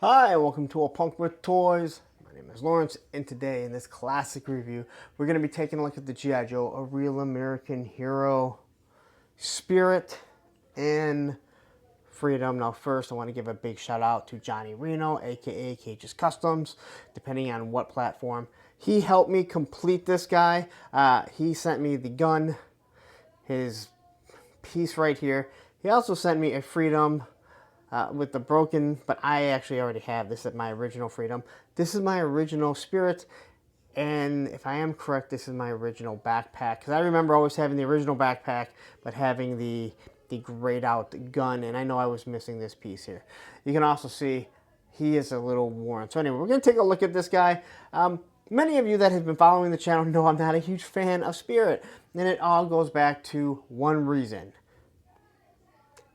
Hi, welcome to A Punk with Toys. My name is Lawrence, and today in this classic review, we're going to be taking a look at the G.I. Joe, A Real American Hero, Spirit, and Freedom. Now first, I want to give a big shout out to Johnny Reno, aka Cage's Customs, depending on what platform. He helped me complete this guy. He sent me the gun, his piece right here. He also sent me a Freedom with the broken, but I actually already have this at my original Freedom. This is my original Spirit, and if I am correct, this is my original backpack, because I remember always having the original backpack, but having the grayed out gun, and I know I was missing this piece here. You can also see he is a little worn. So anyway, we're going to take a look at this guy. Many of you that have been following the channel know I'm not a huge fan of Spirit, and it all goes back to one reason.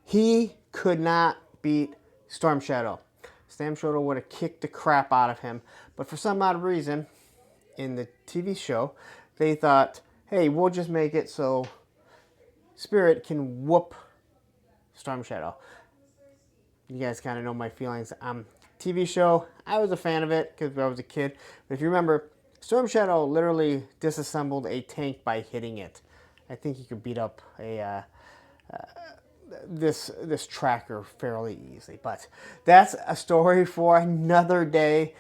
He could not beat Storm Shadow. Storm Shadow would have kicked the crap out of him, but for some odd reason, in the TV show, they thought, hey, we'll just make it so Spirit can whoop Storm Shadow. You guys kind of know my feelings. TV show, I was a fan of it because I was a kid. But if you remember, Storm Shadow literally disassembled a tank by hitting it. I think he could beat up a this tracker fairly easily, but that's a story for another day.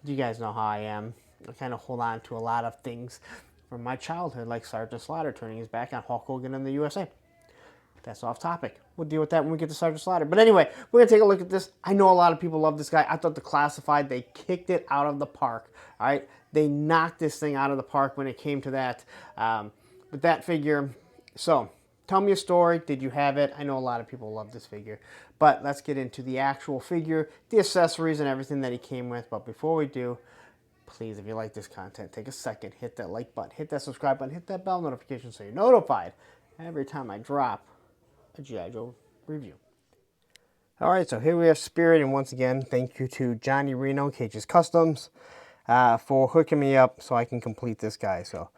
You guys know how I am. I kind of hold on to a lot of things from my childhood, like Sergeant Slaughter turning his back on Hulk Hogan in the USA. That's off topic. We'll deal with that when we get to Sergeant Slaughter. But anyway, we're gonna take a look at this. I know a lot of people love this guy. I thought the Classified, they kicked it out of the park. All right, they knocked this thing out of the park when it came to that. With that figure, so. Tell me a story. Did you have it? I know a lot of people love this figure. But let's get into the actual figure, the accessories, and everything that he came with. But before we do, please, if you like this content, take a second, hit that like button, hit that subscribe button, hit that bell notification so you're notified every time I drop a G.I. Joe review. All right, so here we have Spirit, and once again, thank you to Johnny Reno, Cage's Customs, for hooking me up so I can complete this guy. So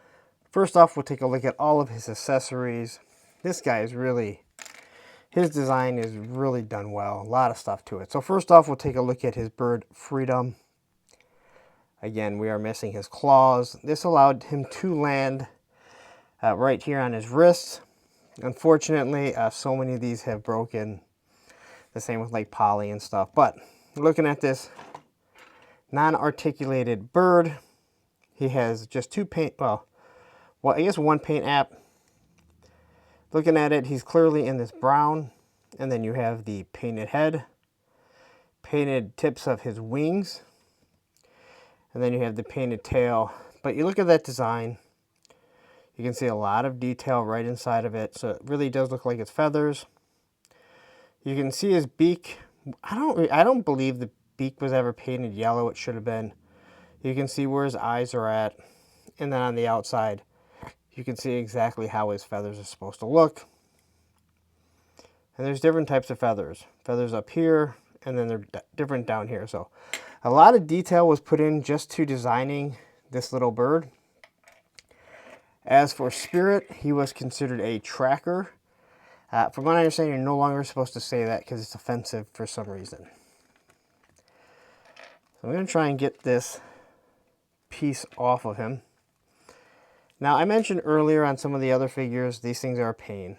first off, we'll take a look at all of his accessories. This guy is really, his design is really done well. A lot of stuff to it. So first off, we'll take a look at his bird Freedom. Again, we are missing his claws. This allowed him to land right here on his wrists. Unfortunately, so many of these have broken. The same with like Polly and stuff. But looking at this non-articulated bird, he has just two paint, well, I guess one paint app. Looking at it, he's clearly in this brown, and then you have the painted head, painted tips of his wings, and then you have the painted tail. But you look at that design, you can see a lot of detail right inside of it, so it really does look like it's feathers. You can see his beak. I don't believe the beak was ever painted yellow. It should have been. You can see where his eyes are at, and then on the outside, you can see exactly how his feathers are supposed to look. And there's different types of feathers. Feathers up here, and then they're different down here. So a lot of detail was put in just to designing this little bird. As for Spirit, he was considered a tracker. From what I understand, you're no longer supposed to say that because it's offensive for some reason. So I'm going to try and get this piece off of him. Now, I mentioned earlier on some of the other figures, these things are a pain.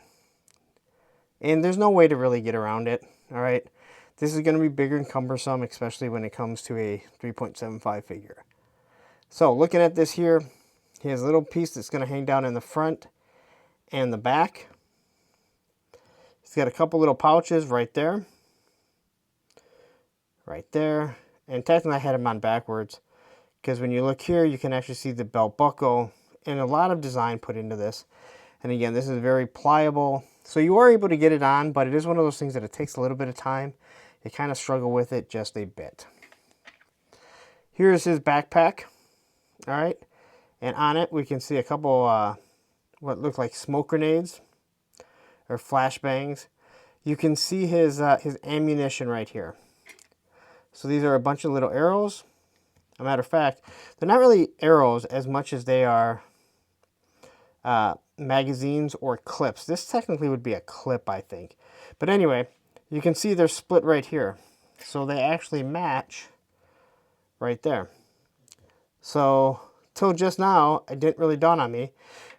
And there's no way to really get around it, all right? This is going to be bigger and cumbersome, especially when it comes to a 3.75 figure. So, looking at this here, he has a little piece that's going to hang down in the front and the back. He's got a couple little pouches right there. Right there. And technically, I had him on backwards, because when you look here, you can actually see the belt buckle. And a lot of design put into this. And again, this is very pliable. So you are able to get it on, but it is one of those things that it takes a little bit of time. You kind of struggle with it just a bit. Here's his backpack. All right. And on it, we can see a couple what look like smoke grenades or flashbangs. You can see his ammunition right here. So these are a bunch of little arrows. As a matter of fact, they're not really arrows as much as they are magazines or clips. This technically would be a clip, I think. But anyway, you can see they're split right here. So they actually match right there. So till just now, it didn't really dawn on me,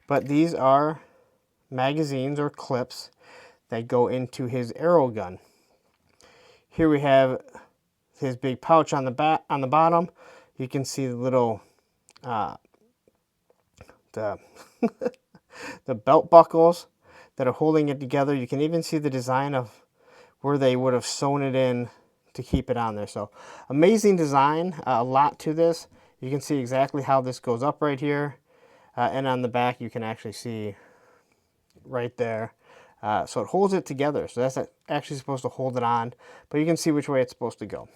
but these are magazines or clips that go into his arrow gun. Here we have his big pouch on the bottom. You can see the little the the belt buckles that are holding it together. You can even see the design of where they would have sewn it in to keep it on there. So amazing design, a lot to this. You can see exactly how this goes up right here. And on the back, you can actually see right there. So it holds it together. So that's actually supposed to hold it on, but you can see which way it's supposed to go.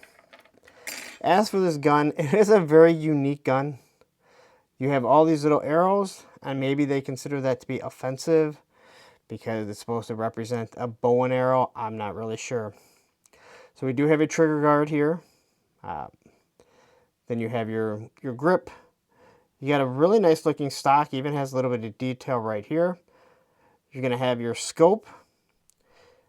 As for this gun, it is a very unique gun. You have all these little arrows, and maybe they consider that to be offensive because it's supposed to represent a bow and arrow. I'm not really sure. So we do have a trigger guard here. Then you have your grip. You got a really nice looking stock, even has a little bit of detail right here. You're going to have your scope.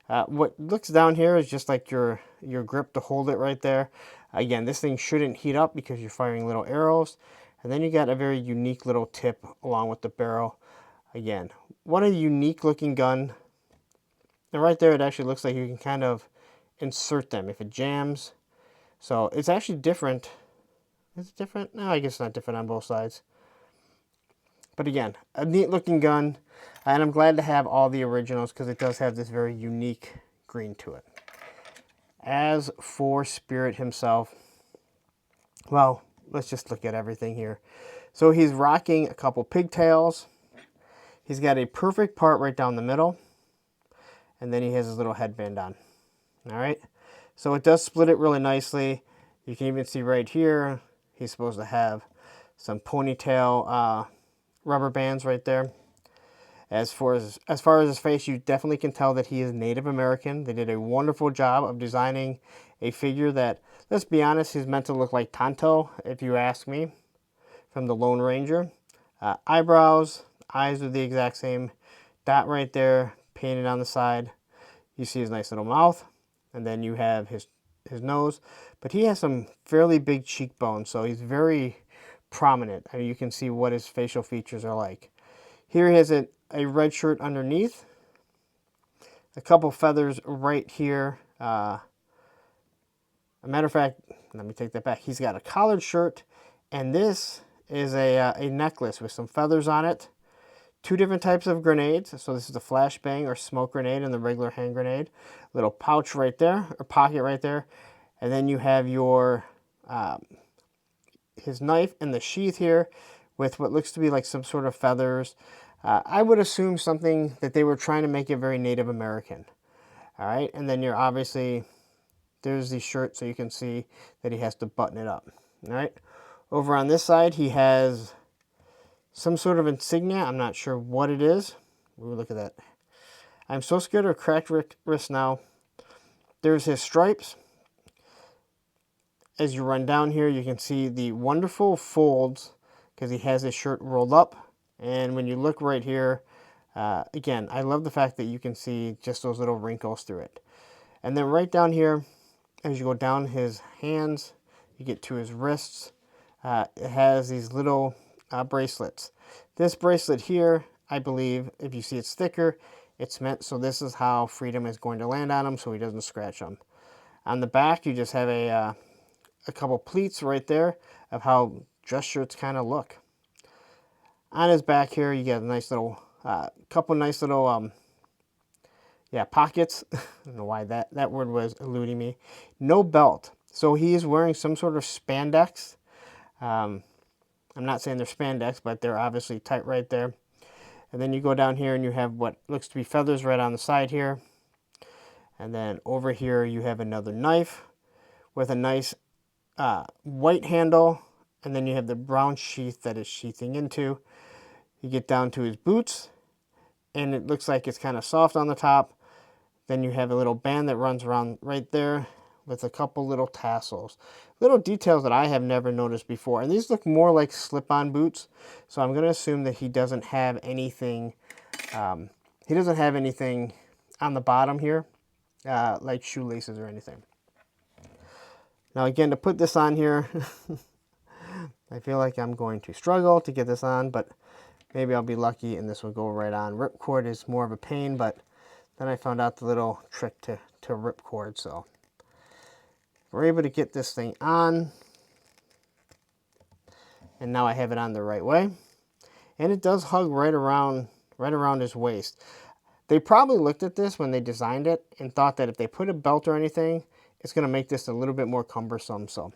What looks down here is just like your grip to hold it right there. Again, this thing shouldn't heat up because you're firing little arrows. And then you got a very unique little tip along with the barrel. Again, what a unique looking gun. And right there, it actually looks like you can kind of insert them if it jams. So it's actually different. Is it different? No, I guess it's not different on both sides. But again, a neat looking gun. And I'm glad to have all the originals because it does have this very unique green to it. As for Spirit himself, well, let's just look at everything here. So he's rocking a couple pigtails. He's got a perfect part right down the middle. And then he has his little headband on. All right. So it does split it really nicely. You can even see right here, he's supposed to have some ponytail rubber bands right there. As far as his face, you definitely can tell that he is Native American. They did a wonderful job of designing a figure that, let's be honest, he's meant to look like Tonto, if you ask me, from the Lone Ranger. Eyebrows, eyes are the exact same. Dot right there, painted on the side. You see his nice little mouth, and then you have his nose. But he has some fairly big cheekbones, so he's very prominent. I mean, you can see what his facial features are like. Here he has a red shirt underneath, a couple feathers right here. A matter of fact, let me take that back. He's got a collared shirt, and this is a necklace with some feathers on it. Two different types of grenades. So this is the flashbang or smoke grenade and the regular hand grenade. Little pouch right there, or pocket right there. And then you have your his knife in the sheath here with what looks to be like some sort of feathers. I would assume something that they were trying to make it very Native American. All right, and then you're obviously, there's the shirt so you can see that he has to button it up. All right, over on this side he has some sort of insignia. I'm not sure what it is. Ooh, look at that. I'm so scared of cracked wrist now. There's his stripes. As you run down here, you can see the wonderful folds because he has his shirt rolled up. And when you look right here, again, I love the fact that you can see just those little wrinkles through it. And then right down here, as you go down his hands, you get to his wrists. It has these little bracelets. This bracelet here, I believe, if you see it's thicker, it's meant so this is how freedom is going to land on him so he doesn't scratch them. On the back, you just have a couple pleats right there of how dress shirts kind of look. On his back here, you get a nice little, couple nice little, pockets. I don't know why that word was eluding me. No belt. So he is wearing some sort of spandex. I'm not saying they're spandex, but they're obviously tight right there. And then you go down here and you have what looks to be feathers right on the side here. And then over here you have another knife with a nice white handle. And then you have the brown sheath that is sheathing into. You get down to his boots. And it looks like it's kind of soft on the top. Then you have a little band that runs around right there with a couple little tassels. Little details that I have never noticed before. And these look more like slip-on boots. So I'm going to assume that he doesn't have anything, on the bottom here, like shoelaces or anything. Now again, to put this on here, I feel like I'm going to struggle to get this on, but maybe I'll be lucky and this will go right on. Ripcord is more of a pain, but then I found out the little trick to ripcord, so we're able to get this thing on. And now I have it on the right way. And it does hug right around his waist. They probably looked at this when they designed it and thought that if they put a belt or anything, it's going to make this a little bit more cumbersome. So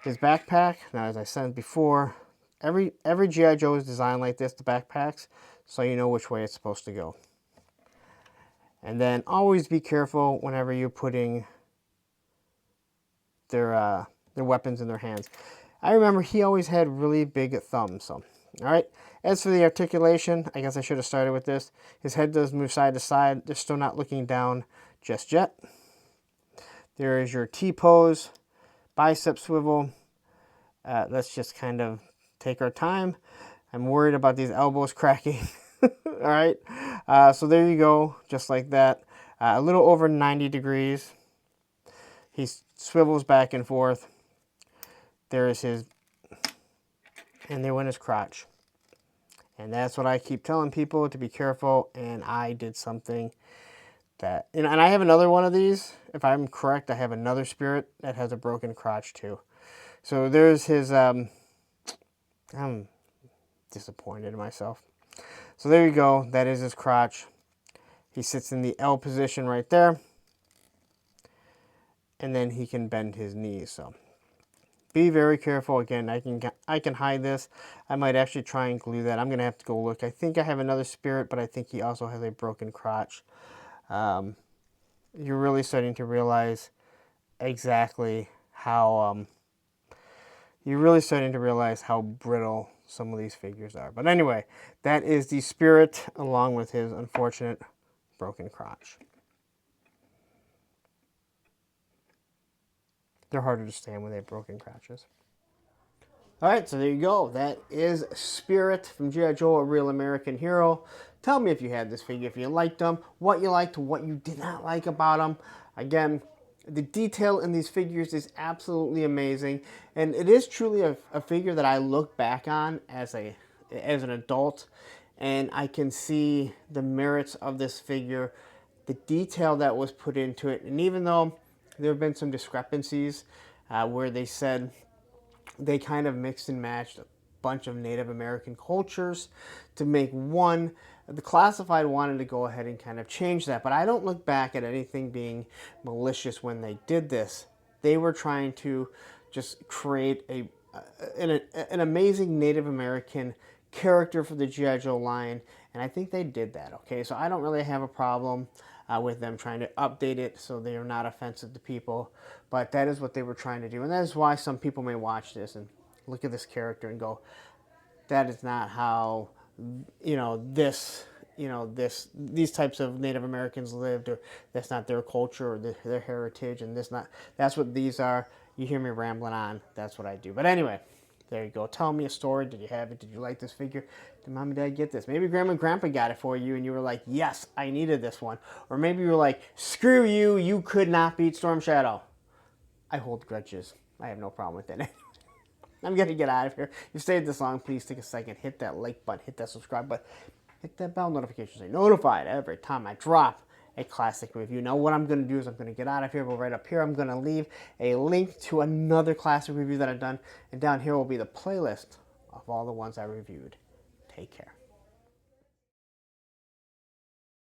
his backpack, now as I said before, every G.I. Joe is designed like this, the backpacks, so you know which way it's supposed to go. And then always be careful whenever you're putting their weapons in their hands. I remember he always had really big thumbs. So, all right. As for the articulation, I guess I should have started with this. His head does move side to side. They're still not looking down just yet. There is your T-pose, bicep swivel. Let's just kind of take our time. I'm worried about these elbows cracking. All right. So there you go, just like that. A little over 90 degrees. He swivels back and forth. There is his, and there went his crotch. And that's what I keep telling people, to be careful. And I did something that, and I have another one of these. If I'm correct, I have another Spirit that has a broken crotch too. So there's his, I'm disappointed in myself. So there you go. That is his crotch. He sits in the L position right there. And then he can bend his knees. So be very careful. Again, I can hide this. I might actually try and glue that. I'm going to have to go look. I think I have another Spirit, but I think he also has a broken crotch. You're really starting to realize exactly how brittle some of these figures are. But anyway, that is the Spirit along with his unfortunate broken crotch. They're harder to stand when they have broken crotches. All right, so there you go. That is Spirit from G.I. Joe, A Real American Hero. Tell me if you had this figure, if you liked them, what you liked, what you did not like about them. Again, the detail in these figures is absolutely amazing. And it is truly a figure that I look back on as an adult. And I can see the merits of this figure, the detail that was put into it. And even though there have been some discrepancies where they said they kind of mixed and matched a bunch of Native American cultures to make one, the Classified wanted to go ahead and kind of change that. But I don't look back at anything being malicious when they did this. They were trying to just create an amazing Native American character for the G.I. Joe line, and I think they did that, okay? So I don't really have a problem with them trying to update it so they are not offensive to people, but that is what they were trying to do, and that is why some people may watch this and look at this character and go, that is not how, these types of Native Americans lived, or that's not their culture or their heritage, and that's what these are. You hear me rambling on, that's what I do. But anyway, there you go. Tell me a story. Did you have it? Did you like this figure? Did Mom and Dad get this? Maybe Grandma and Grandpa got it for you and you were like, yes, I needed this one. Or maybe you were like, screw you, you could not beat Storm Shadow. I hold grudges. I have no problem with it. I'm going to get out of here. If you stayed this long, please take a second, hit that like button, hit that subscribe button, hit that bell notification so you're notified every time I drop a classic review. Now what I'm going to do is I'm going to get out of here, but right up here I'm going to leave a link to another classic review that I've done, and down here will be the playlist of all the ones I reviewed. Take care.